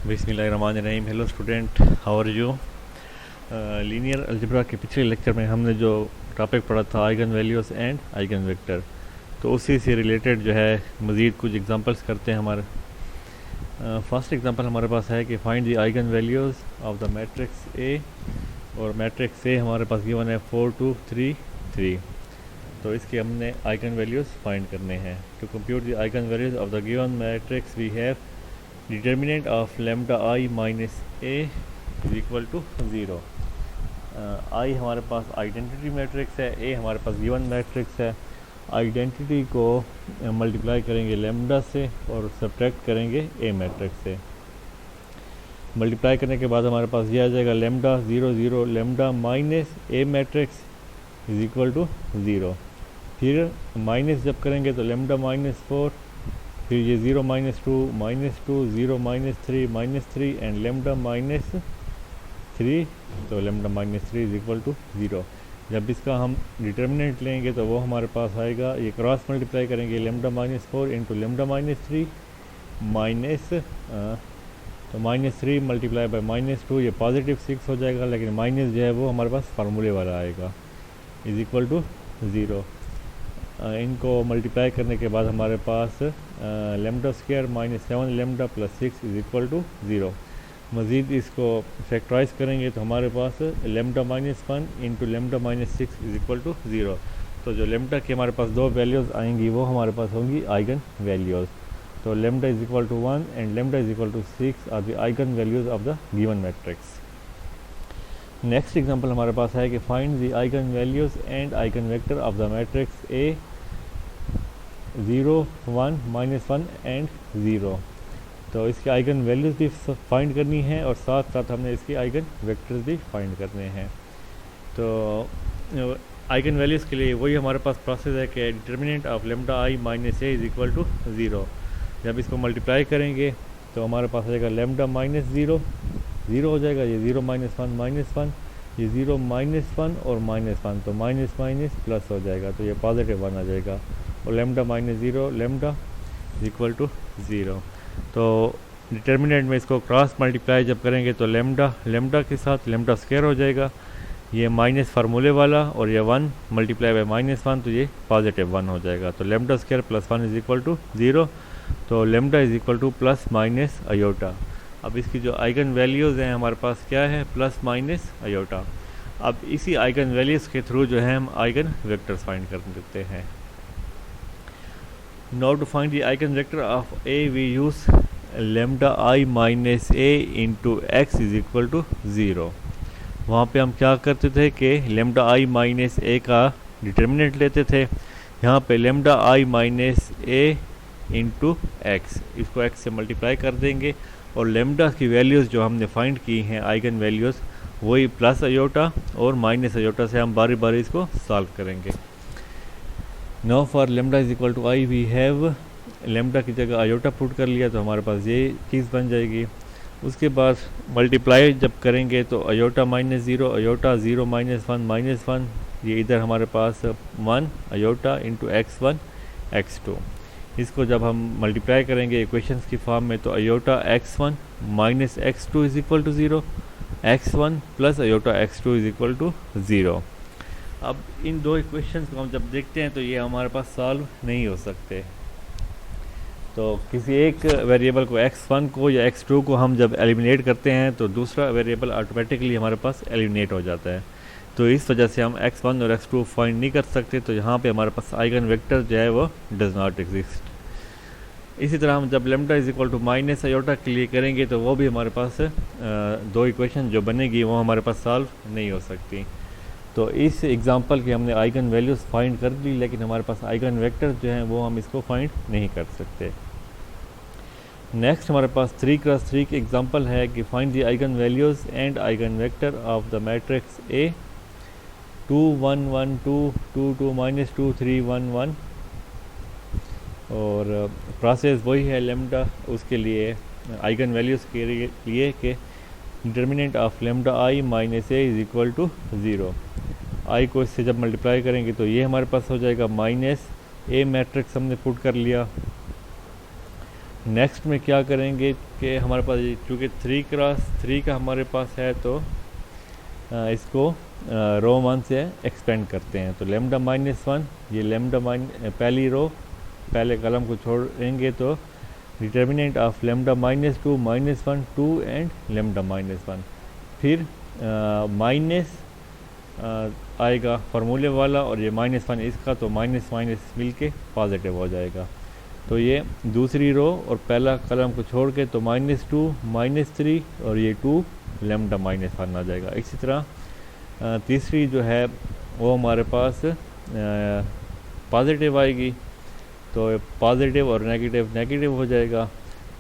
बिस्मिल्लाहिर्रहमानिर्रहीम। Hello student, how are you. Linear algebra के पिछले लेक्चर में हमने जो टॉपिक पढ़ा था eigenvalues and eigenvector, तो उसी से रिलेटेड जो है मज़ीद कुछ एग्जांपल्स करते हैं। हमारे फर्स्ट एग्जांपल हमारे पास है कि find the eigenvalues of the matrix ए, और मैट्रिक्स ए हमारे पास गिवन है 4 2 3 3। तो इसके हमने आइगन वैल्यूज़ फाइंड करने हैं। To compute the eigenvalues of the given matrix we have determinant of lambda I minus A is equal to 0। I हमारे पास आइडेंटिटी मैट्रिक्स है, ए हमारे पास गिवन मैट्रिक्स है। आइडेंटिटी को मल्टीप्लाई करेंगे लेमडा से और सब्ट्रैक्ट करेंगे ए मैट्रिक्स से। मल्टीप्लाई करने के बाद हमारे पास ये आ जाएगा lambda 0 0 lambda minus A matrix is equal to 0। फिर माइनस जब करेंगे तो लेमडा -4, फिर ये 0 -2 0 -3 एंड लेमडा -3, तो लेमडा -3 इज इक्वल टू 0। जब इसका हम डिटर्मिनेंट लेंगे तो वो हमारे पास आएगा, ये क्रॉस मल्टीप्लाई करेंगे लेमडा -4 इंटू लेमडा -3 माइनस तो -3 मल्टीप्लाई बाय -2, ये पॉजिटिव 6 हो जाएगा, लेकिन माइनस जो है वो हमारे पास फार्मूले वाला आएगा इज इक्वल टू 0। इनको मल्टीप्लाई करने के बाद हमारे पास lambda square -7 lambda plus 6 is equal to 0। मज़ीद इसको फैक्टराइज करेंगे तो हमारे पास lambda -1 into lambda -6 is equal to 0। तो जो लेमडा की हमारे पास दो वैल्यूज़ आएंगी वो हमारे पास होंगी आइगन वैल्यूज़। तो lambda is equal to 1 and lambda is equal to 6 are the eigenvalues of the given matrix. Next example हमारे पास है कि find the eigenvalues and eigenvector of the matrix A 0 1 -1 and 0। तो इसके eigen values भी find करनी है और साथ साथ हमने इसके आइगन वेक्टर्स भी फाइंड करने हैं। तो आइगन वैल्यूज़ के लिए वही हमारे पास प्रोसेस है कि determinant of lambda I minus A is equal to 0। जब इसको मल्टीप्लाई करेंगे तो हमारे पास आएगा लेमडा -0 0 हो जाएगा, ये 0 -1 -1, ये 0 -1 और -1, तो माइनस माइनस प्लस हो जाएगा, तो ये पॉजिटिव 1 आ जाएगा। और lambda -0 lambda is equal to 0। तो डिटर्मिनेंट में इसको क्रॉस मल्टीप्लाई जब करेंगे तो लेमडा के साथ लेमडा स्क्वायर हो जाएगा, ये माइनस फार्मूले वाला, और ये 1 मल्टीप्लाई बाय -1, तो ये पॉजिटिव 1 हो जाएगा। तो lambda square plus 1 is equal to 0। तो lambda is equal to plus minus iota. अब इसकी जो आइगन वैल्यूज़ हैं हमारे पास क्या है, प्लस माइनस अयोटा। अब इसी आइगन वैल्यूज़ के थ्रू जो है हम आइगन वेक्टर्स फाइंड कर देते हैं। Now to find the eigenvector of A we use lambda I minus A into x is equal to 0। वहाँ पे हम क्या करते थे कि लेमडा आई माइनस ए का डिटर्मिनेंट लेते थे। यहाँ पे lambda I minus A into x, इसको एक्स से मल्टीप्लाई कर देंगे और लेमडा की वैल्यूज़ जो हमने फाइंड की हैं आइगन वैल्यूज़, वही प्लस अयोटा और माइनस अयोटा से हम बारी बारी इसको सॉल्व करेंगे। Now for lambda is equal to I we have lambda की जगह अयोटा पुट कर लिया, तो हमारे पास ये चीज़ बन जाएगी। उसके बाद मल्टीप्लाई जब करेंगे तो अयोटा -0 अयोटा 0 -1 -1, ये इधर हमारे पास 1 अयोटा इंटू x1 x2। इसको जब हम मल्टीप्लाई करेंगे इक्वेशंस की फॉर्म में तो iota x1 minus x2 is equal to 0, x1 plus iota x2 is equal to 0। अब इन दो इक्वेशंस को हम जब देखते हैं तो ये हमारे पास सॉल्व नहीं हो सकते। तो किसी एक वेरिएबल को x1 को या x2 को हम जब एलिमिनेट करते हैं तो दूसरा वेरिएबल ऑटोमेटिकली हमारे पास एलिमिनेट हो जाता है। तो इस वजह से हम x1 और x2 फाइंड नहीं कर सकते। तो यहाँ पे हमारे पास आइगन वेक्टर जो है वो डज नॉट एग्जिस्ट। इसी तरह हम जब lambda is equal to minus iota के लिए करेंगे तो वो भी हमारे पास दो इक्वेशन जो बनेगी वो हमारे पास सॉल्व नहीं हो सकती। तो इस एग्जांपल की हमने आइगन वैल्यूज़ फाइंड कर ली, लेकिन हमारे पास आइगन वेक्टर जो हैं वो हम इसको फाइंड नहीं कर सकते। नेक्स्ट हमारे पास 3x3 की एग्जांपल है कि find the eigenvalues and eigenvector of the matrix ए 2 1 1 2 2 2 -2 3 1 1। और प्रोसेस वही है लेमडा, उसके लिए आइगन वैल्यूज़ के लिए कि determinant of lambda I minus A is equal to 0। I को इससे जब मल्टीप्लाई करेंगे तो ये हमारे पास हो जाएगा माइनस ए मैट्रिक्स हमने पुट कर लिया। नेक्स्ट में क्या करेंगे कि हमारे पास चूँकि 3x3 का हमारे पास है तो इसको रो 1 से एक्सपेंड करते हैं। तो लेमडा -1 ये लेमडा पहली रो पहले कलम को छोड़ेंगे तो determinant of lambda -2 -1 2 and lambda -1, फिर माइनस आएगा फार्मूले वाला और ये -1 इसका, तो माइनस माइनस मिल के पॉजिटिव हो जाएगा। तो ये दूसरी रो और पहला कलम को छोड़ के तो -2 -3 और ये 2 लेमडा -1 आ जाएगा। इसी तरह तीसरी जो है वो हमारे पास पॉजिटिव आएगी, तो पॉजिटिव और नेगेटिव नेगेटिव हो जाएगा।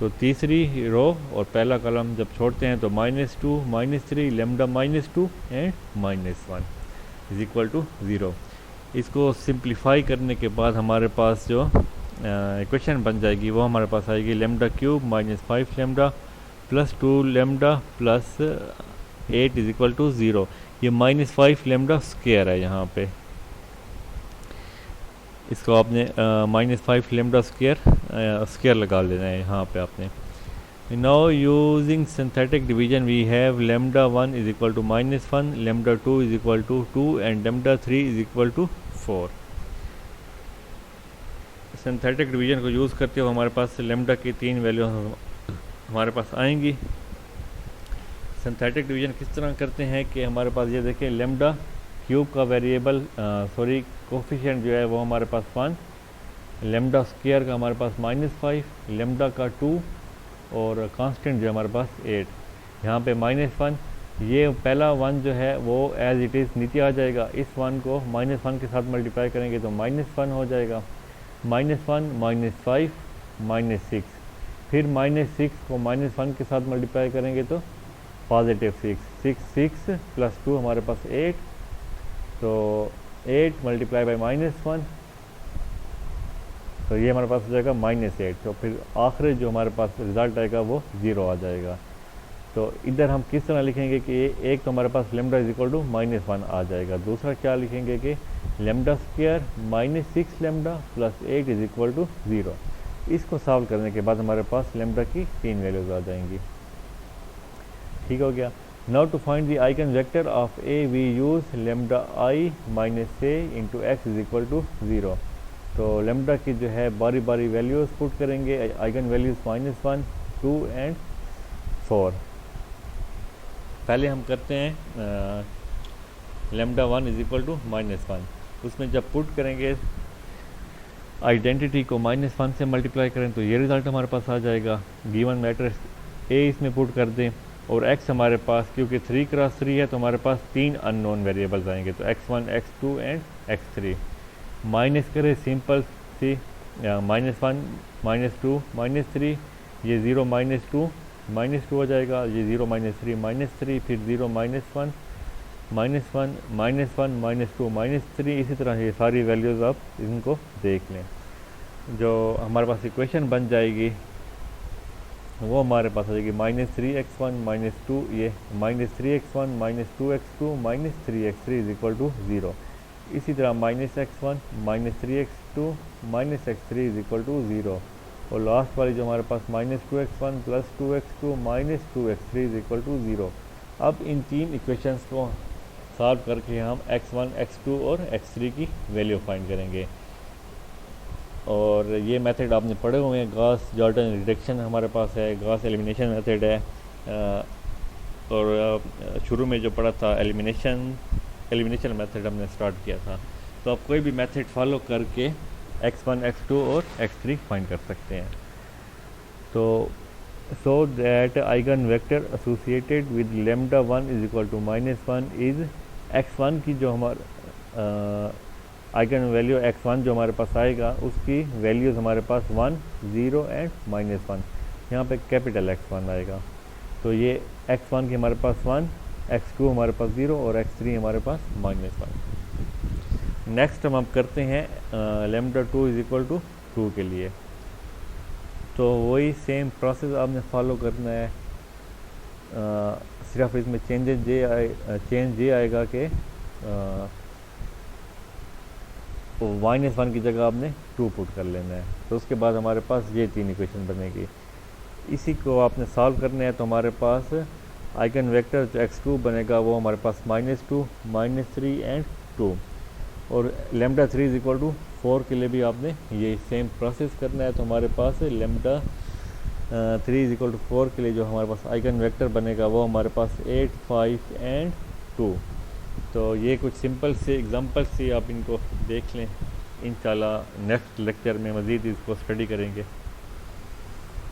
तो तीसरी रो और पहला कलम जब छोड़ते हैं तो -2 -3 lambda -2 and -1 is equal to 0। इसको सिंप्लीफाई करने के बाद हमारे पास जो इक्वेशन बन जाएगी वो हमारे पास आएगी lambda cube -5 lambda plus 2 lambda plus 8 is equal to 0। ये -5 लेमडा स्क्वायर है यहाँ पे, इसको आपने -5 लेमडा स्क्वायर लगा लेना है यहाँ पे आपने। Now using synthetic division we have lambda 1 is equal to -1 lambda 2 is equal to 2 and lambda 3 is equal to 4। Synthetic division को यूज़ करते हुए हमारे पास लेमडा की 3 वैल्यू हमारे पास आएंगी। सिंथेटिक डिवीजन किस तरह करते हैं कि हमारे पास ये देखें लेमडा क्यूब का वेरिएबल कोफिशिएंट जो है वो हमारे पास 1, लेमडा स्क्वायर का हमारे पास -5, लेमडा का 2 और कांस्टेंट जो है हमारे पास 8। यहाँ पे -1 ये पहला 1 जो है वो एज इट इज़ नीचे आ जाएगा। इस 1 को -1 के साथ मल्टीप्लाई करेंगे तो -1 हो जाएगा। -1 -5 -6, फिर -6 को -1 के साथ मल्टीप्लाई करेंगे तो पॉजिटिव 6 प्लस 2 हमारे पास 8, तो 8 मल्टीप्लाई बाई -1 तो ये हमारे पास हो जाएगा -8। तो फिर आखिरी जो हमारे पास रिज़ल्ट आएगा वो 0 आ जाएगा। तो इधर हम किस तरह लिखेंगे कि एक तो हमारे पास लेमडा इज इक्वल टू -1 आ जाएगा, दूसरा क्या लिखेंगे कि lambda square -6 lambda plus 8 is equal to 0। इसको सॉल्व करने के बाद हमारे पास लेमडा की 3 वैल्यूज आ जाएंगी। ठीक हो गया। Now to find the eigenvector of A we use lambda i minus a into x is equal to 0। तो लेमडा की जो है बारी बारी वैल्यूज पुट करेंगे, आइगन वैल्यूज -1 2 एंड 4। पहले हम करते हैं लेमडा 1 इज इक्वल टू -1, उसमें जब पुट करेंगे आइडेंटिटी को -1 से मल्टीप्लाई करें तो ये रिज़ल्ट हमारे पास आ जाएगा। गिवन मैट्रिक्स ए इसमें पुट कर दें और x हमारे पास क्योंकि 3x3 है तो हमारे पास 3 अननोन वेरिएबल्स आएंगे, तो x1 x2 and x3 minus करें सिंपल सी -1 -2 -3 ये 0 -2 हो जाएगा, ये 0 -3 -3 फिर 0 -1 -1 -1 -2 -3। इसी तरह ये सारी वैल्यूज़ आप इनको देख लें। जो हमारे पास इक्वेशन बन जाएगी वो हमारे पास आ जाएगी -3x1 -2 ये -3x1 -2x2 -3x3 is equal to 0। इसी तरह -x1 -3x2 -x3 is equal to 0 और लास्ट वाली जो हमारे पास -2x1 + 2x2 -2x3 is equal to 0। अब इन तीन इक्वेशंस को सॉल्व करके हम x1 x2 और x3 की वैल्यू फाइंड करेंगे। और ये मेथड आपने पढ़े हुए हैं, गॉस जॉर्डन रिडक्शन हमारे पास है, गॉस एलिमिनेशन मेथड है, और शुरू में जो पढ़ा था एलिमिनेशन मेथड हमने स्टार्ट किया था। तो आप कोई भी मेथड फॉलो करके x1 x2 और x3 फाइंड कर सकते हैं। तो so that eigenvector associated with lambda 1 is equal to -1 is x1 की जो हमारा आइगन वैल्यू x1 जो हमारे पास आएगा उसकी वैल्यूज़ हमारे पास 1 0 एंड -1, यहाँ पे कैपिटल x1 आएगा। तो ये x1 की हमारे पास 1, x2 हमारे पास 0 और x3 हमारे पास -1। नेक्स्ट हम करते हैं लेमडा 2 इज इक्वल टू 2 के लिए। तो वही सेम प्रोसेस आपने फॉलो करना है, सिर्फ इसमें चेंज ये आएगा कि -1 की जगह आपने 2 पुट कर लेना है। तो उसके बाद हमारे पास ये 3 इक्वेशन बनेगी। इसी को आपने सॉल्व करना है। तो हमारे पास आइगन वेक्टर जो x2 बनेगा वो हमारे पास -2, -3 एंड 2। और लेमडा 3 इज इक्वल टू 4 के लिए भी आपने ये सेम प्रोसेस करना है। तो हमारे पास लेमडा 3 इज इक्वल टू 4 के लिए जो हमारे पास आइगन वेक्टर बनेगा वो हमारे पास 8, 5 एंड 2। तो ये कुछ सिंपल से एग्जांपल्स से आप इनको देख लें। इंशाल्लाह नेक्स्ट लेक्चर में मज़ीद इसको स्टडी करेंगे।